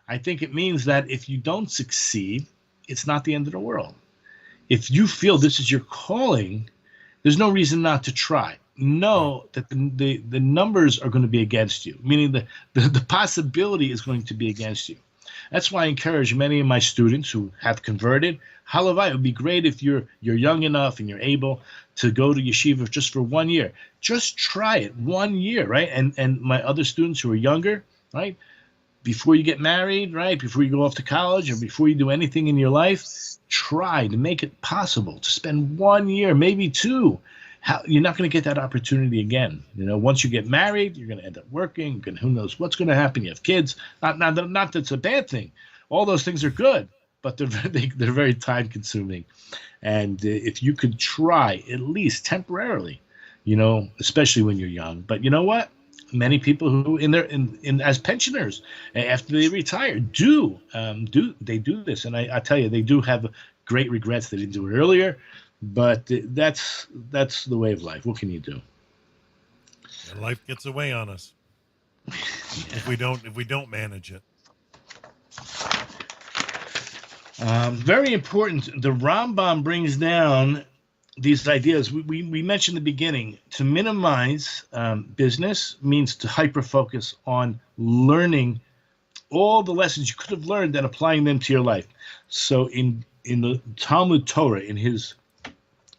I think it means that if you don't succeed, it's not the end of the world. If you feel this is your calling, there's no reason not to try. Know that the numbers are going to be against you, meaning the possibility is going to be against you. That's why I encourage many of my students who have converted, halavai, it would be great if you're young enough and you're able to go to yeshiva just for 1 year. Just try it 1 year, right? And my other students who are younger, right? Before you get married, right? Before you go off to college or before you do anything in your life, try to make it possible to spend 1 year, maybe 2. You're not going to get that opportunity again. Once you get married, you're going to end up working. Who knows what's going to happen? You have kids. Not that it's a bad thing. All those things are good, but they're very time consuming. And if you could try at least temporarily, especially when you're young. But you know what? Many people who as pensioners after they retire do this, and I tell you, they do have great regrets they didn't do it earlier. But that's the way of life. What can you do? And life gets away on us if we don't manage it. Very important. The Rambam brings down these ideas. We mentioned in the beginning, to minimize business means to hyper-focus on learning all the lessons you could have learned and applying them to your life. So in the Talmud Torah, in his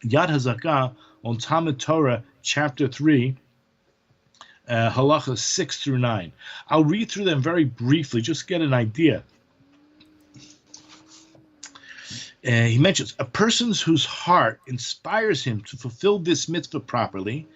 Yad HaZakah on Talmud Torah, chapter 3, halachas 6 through 9. I'll read through them very briefly, just get an idea. He mentions, a person whose heart inspires him to fulfill this mitzvah properly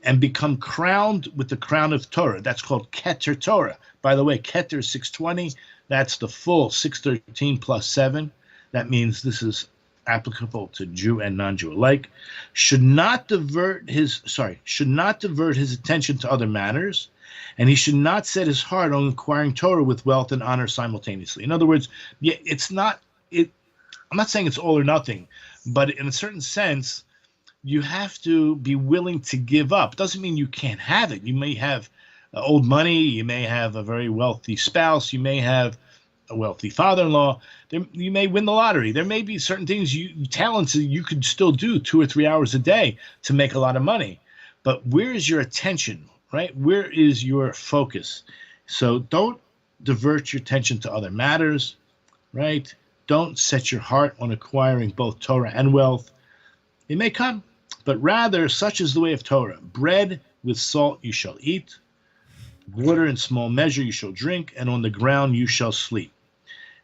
and become crowned with the crown of Torah. That's called Keter Torah. By the way, Keter is 620. That's the full 613 plus 7. That means this is applicable to Jew and non-Jew alike. Should not divert his attention to other matters, and he should not set his heart on acquiring Torah with wealth and honor simultaneously. In other words, I'm not saying it's all or nothing, but in a certain sense, you have to be willing to give up. Doesn't mean you can't have it. You may have old money, you may have a very wealthy spouse, you may have a wealthy father-in-law, you may win the lottery. There may be certain things, talents that you could still do 2 or 3 hours a day to make a lot of money. But where is your attention, right? Where is your focus? So don't divert your attention to other matters, right? Don't set your heart on acquiring both Torah and wealth. It may come, but rather such is the way of Torah. Bread with salt you shall eat, water in small measure you shall drink, and on the ground you shall sleep.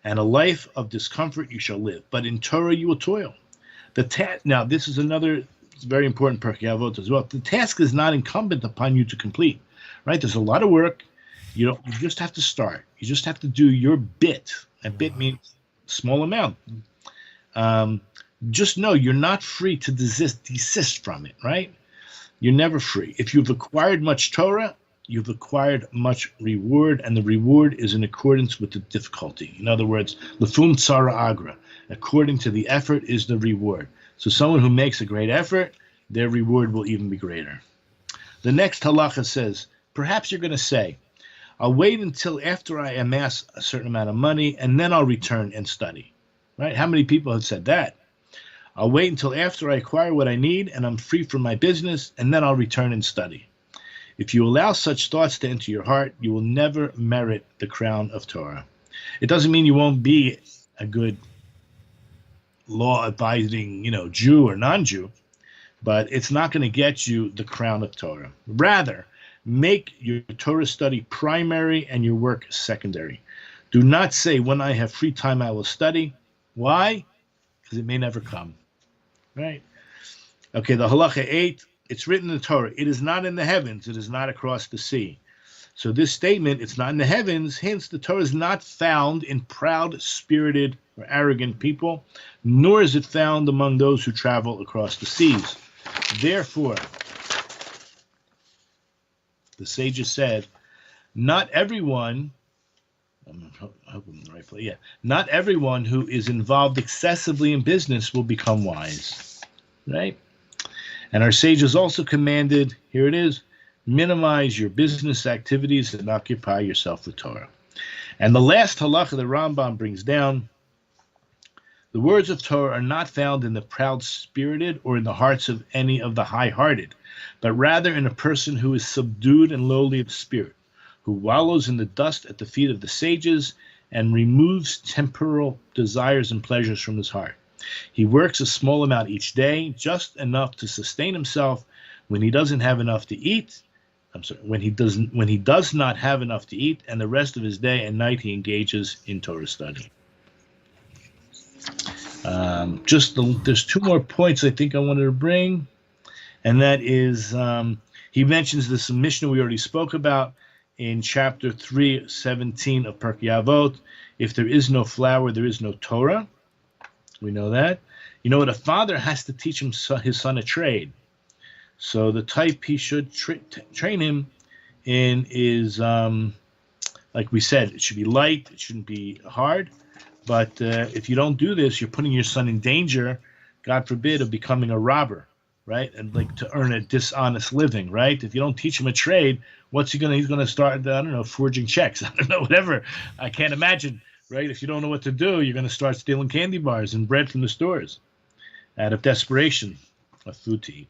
And a life of discomfort you shall live. But in Torah you will toil. Now, this is another very important Pirkei Avot as well. The task is not incumbent upon you to complete, right? There's a lot of work. You just have to start. You just have to do your bit. And bit means small amount. Just know you're not free to desist from it, right? You're never free. If you've acquired much Torah, you've acquired much reward, and the reward is in accordance with the difficulty. In other words, lefum tzara agra, according to the effort is the reward. So someone who makes a great effort, their reward will even be greater. The next halacha says, perhaps you're going to say, I'll wait until after I amass a certain amount of money, and then I'll return and study. Right? How many people have said that? I'll wait until after I acquire what I need and I'm free from my business, and then I'll return and study. If you allow such thoughts to enter your heart, you will never merit the crown of Torah. It doesn't mean you won't be a good law-abiding, Jew or non-Jew, but it's not going to get you the crown of Torah. Rather, make your Torah study primary and your work secondary. Do not say, when I have free time, I will study. Why? Because it may never come. Right? Okay, the halacha 8, it's written in the Torah, it is not in the heavens, it is not across the sea. So this statement, it's not in the heavens, hence the Torah is not found in proud, spirited, or arrogant people, nor is it found among those who travel across the seas. Therefore, the sages said, not everyone, I hope I'm in the right place, not everyone who is involved excessively in business will become wise, right? And our sages also commanded, here it is, minimize your business activities and occupy yourself with Torah. And the last halacha the Rambam brings down, the words of Torah are not found in the proud-spirited or in the hearts of any of the high-hearted, but rather in a person who is subdued and lowly of spirit, who wallows in the dust at the feet of the sages and removes temporal desires and pleasures from his heart. He works a small amount each day, just enough to sustain himself. When he doesn't have enough to eat, when he does not have enough to eat, and the rest of his day and night he engages in Torah study. There's two more points I think I wanted to bring, and that is he mentions this Mishnah we already spoke about in chapter 3:17 of Pirkei Avot. If there is no flour, there is no Torah. We know that. You know what? A father has to teach his son a trade. So the type he should train him in is, like we said, it should be light. It shouldn't be hard. But if you don't do this, you're putting your son in danger, God forbid, of becoming a robber, right? And like to earn a dishonest living, right? If you don't teach him a trade, he's going to start, forging checks. Whatever. I can't imagine, right? If you don't know what to do, you're going to start stealing candy bars and bread from the stores out of desperation of food to eat.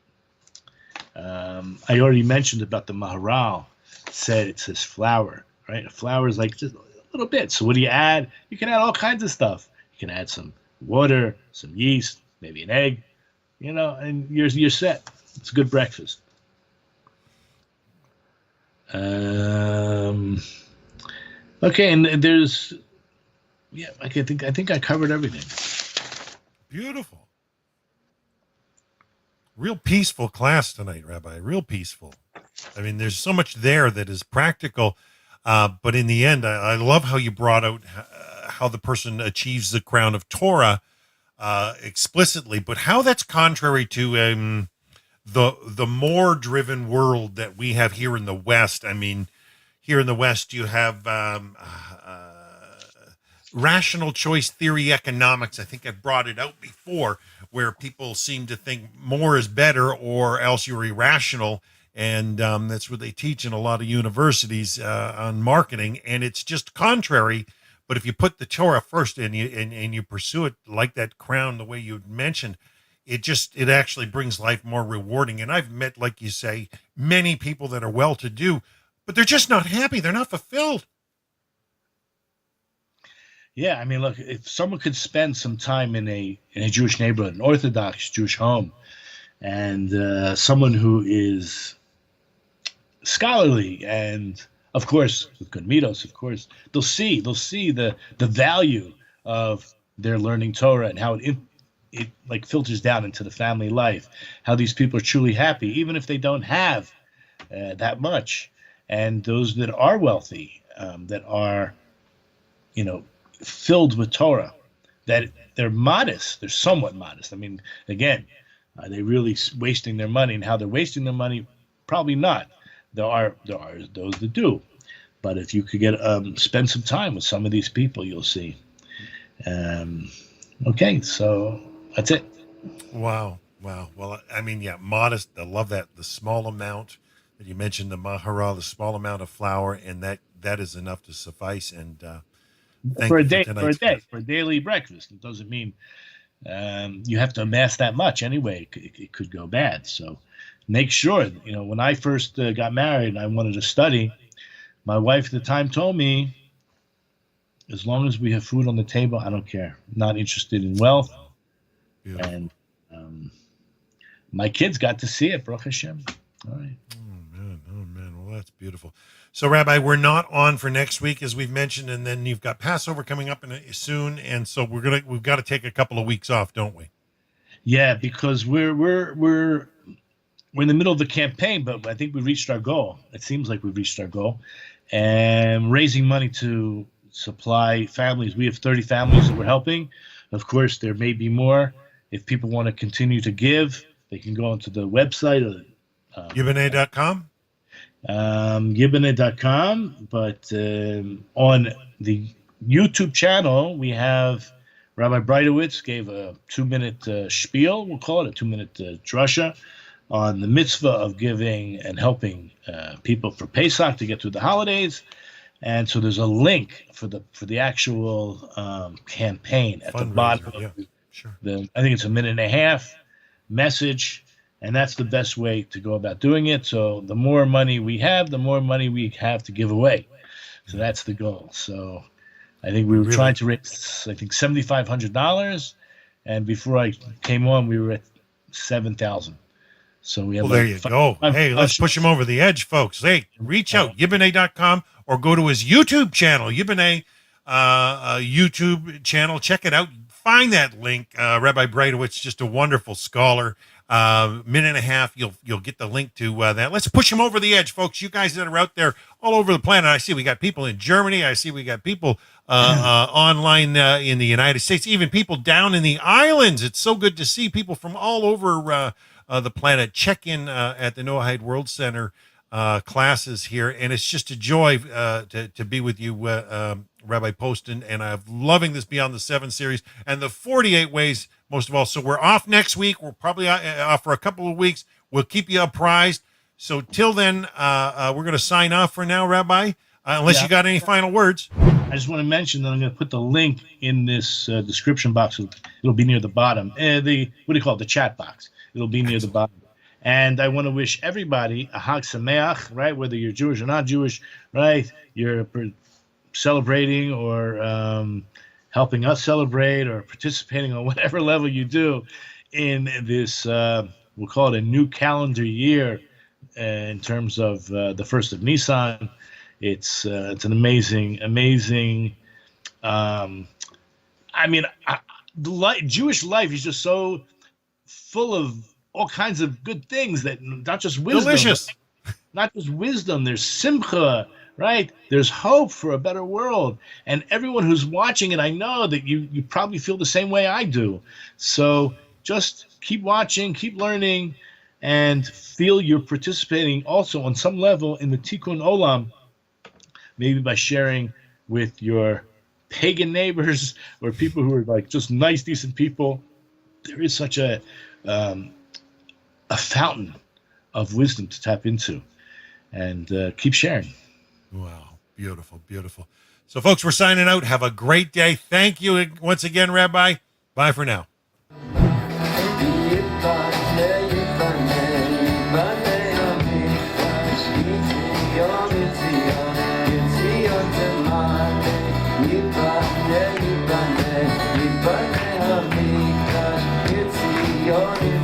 I already mentioned about the Maharal. It says flour, right? A flour is like just a little bit. So what do you add? You can add all kinds of stuff. You can add some water, some yeast, maybe an egg, and you're set. It's a good breakfast. Okay, and there's, I think I covered everything. Beautiful. Real peaceful class tonight, Rabbi. Real peaceful. I mean, there's so much there that is practical, but in the end, I love how you brought out how the person achieves the crown of Torah explicitly, but how that's contrary to the more driven world that we have here in the West. I mean, here in the West, you have rational choice theory economics. I think I've brought it out before, where people seem to think more is better or else you're irrational. And that's what they teach in a lot of universities on marketing. And it's just contrary. But if you put the Torah first and you pursue it like that crown, the way you mentioned, it actually brings life more rewarding. And I've met, like you say, many people that are well-to-do, but they're just not happy. They're not fulfilled. Yeah, I mean, look, if someone could spend some time in a Jewish neighborhood, an Orthodox Jewish home, and someone who is scholarly and, of course, with good midos, of course, they'll see the value of their learning Torah and how it like filters down into the family life, how these people are truly happy, even if they don't have that much. And those that are wealthy, that are, filled with Torah, that they're modest, they're somewhat modest. I mean, again, are they really wasting their money? And how they're wasting their money, probably not. There are those that do. But if you could spend some time with some of these people, you'll see. Okay, so that's it. Wow. Well, I mean, modest. I love that. The small amount that you mentioned, the Maharal, the small amount of flour, and that that is enough to suffice. And thank For a you day, tonight's for a daily breakfast. It doesn't mean you have to amass that much anyway. It could go bad. So make sure, when I first got married and I wanted to study, my wife at the time told me, as long as we have food on the table, I don't care. I'm not interested in wealth. Beautiful. And my kids got to see it, Baruch Hashem. All right. Oh man. Well, that's beautiful. So, Rabbi, we're not on for next week, as we've mentioned, and then you've got Passover coming up soon, and so we've got to take a couple of weeks off, don't we? Yeah, because we're in the middle of the campaign, but I think we reached our goal. It seems like we've reached our goal, and raising money to supply families. We have 30 families that we're helping. Of course, there may be more. If people want to continue to give, they can go onto the website or Yibane.com. Yibane.com. But on the YouTube channel, we have Rabbi Breitowitz gave a 2-minute spiel. We'll call it a 2-minute drasha on the mitzvah of giving and helping people for Pesach to get through the holidays. And so there's a link for the actual campaign at the bottom. Yeah, sure. I think it's a 1.5 minute message, and that's the best way to go about doing it. So the more money we have, the more money we have to give away. So that's the goal. So I think we were trying to raise, I think, $7,500, and before I came on, we were at 7,000. So we have. Well, there you go. Hey, let's push him over the edge, folks. Hey, reach out, Yibane.com, or go to his YouTube channel, Yibane YouTube channel. Check it out. Find that link. Rabbi Breitowitz, just a wonderful scholar. 1.5 minutes, you'll get the link to that. Let's push him over the edge, folks. You guys that are out there all over the planet. I see we got people in Germany. I see we got people online in the United States, even people down in the islands. It's so good to see people from all over the planet check in at the Noahide World Center classes here, and it's just a joy to be with you, Rabbi Poston, and I'm loving this Beyond the Seven series and the 48 ways most of all. So we're off next week. We're probably off for a couple of weeks. We'll keep you apprised. So till then, we're going to sign off for now, Rabbi, unless you got any final words. I just want to mention that I'm going to put the link in this description box. It'll be near the bottom. What do you call it? The chat box. It'll be near the bottom. And I want to wish everybody a Hag Sameach, right? Whether you're Jewish or not Jewish, right? You're celebrating or helping us celebrate or participating on whatever level you do in this, we'll call it a new calendar year in terms of the first of Nisan. It's an amazing. Jewish life is just so full of all kinds of good things that not just wisdom. Delicious. Not just wisdom. There's simcha, right? There's hope for a better world. And everyone who's watching it, I know that you probably feel the same way I do. So just keep watching, keep learning, and feel you're participating also on some level in the Tikkun Olam, maybe by sharing with your pagan neighbors or people who are like just nice, decent people. There is such a fountain of wisdom to tap into, and keep sharing. Wow. Beautiful. Beautiful. So folks, we're signing out. Have a great day. Thank you once again, Rabbi. Bye for now. Your